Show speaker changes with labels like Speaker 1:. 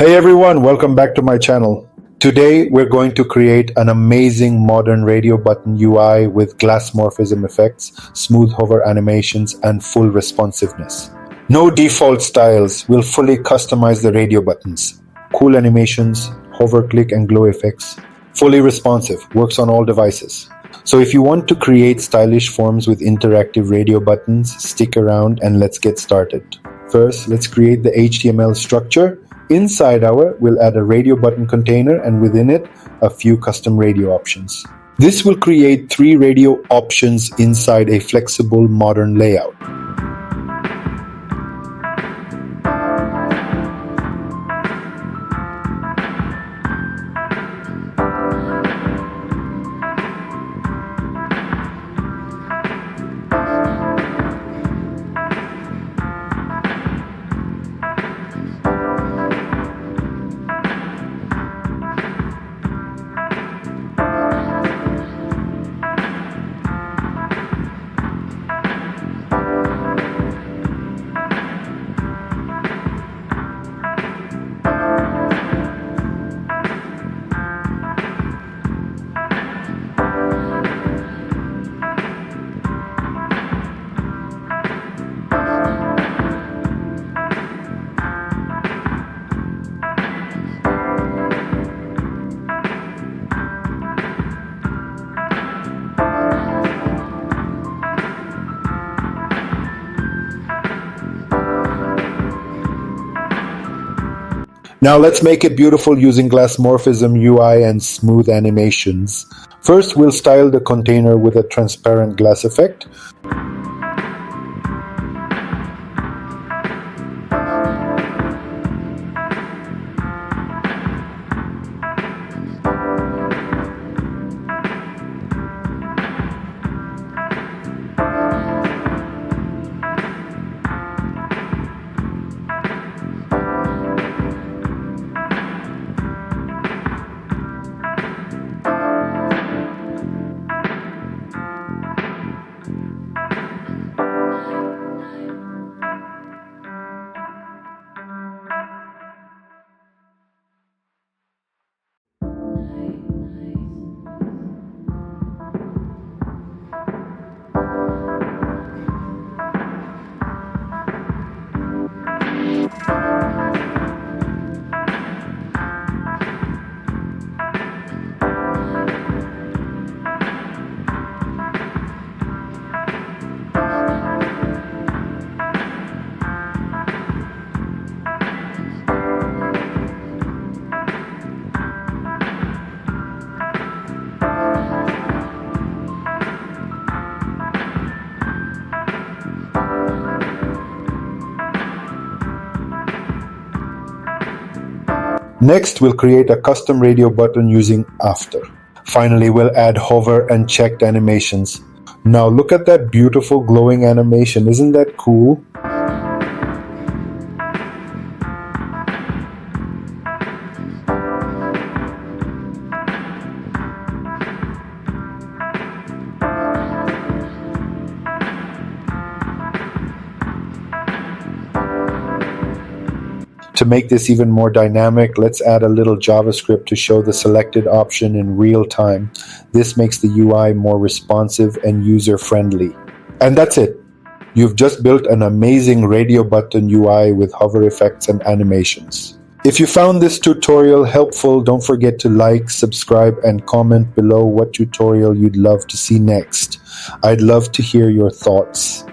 Speaker 1: Hey everyone, welcome back to my channel. Today we're going to create an amazing modern radio button UI with Glassmorphism effects, smooth hover animations, and full responsiveness. No default styles, we'll fully customize the radio buttons. Cool animations, hover, click, and glow effects. Fully responsive, works on all devices. So if you want to create stylish forms with interactive radio buttons, stick around and let's get started. First, let's create the HTML structure. Inside we'll add a radio button container and within it, a few custom radio options. This will create 3 radio options inside a flexible modern layout. Now let's make it beautiful using Glassmorphism UI and smooth animations. First, we'll style the container with a transparent glass effect. Next, we'll create a custom radio button using After. Finally, we'll add hover and checked animations. Now look at that beautiful glowing animation, isn't that cool? To make this even more dynamic, let's add a little JavaScript to show the selected option in real time. This makes the UI more responsive and user-friendly. And that's it. You've just built an amazing radio button UI with hover effects and animations. If you found this tutorial helpful, don't forget to like, subscribe, and comment below what tutorial you'd love to see next. I'd love to hear your thoughts.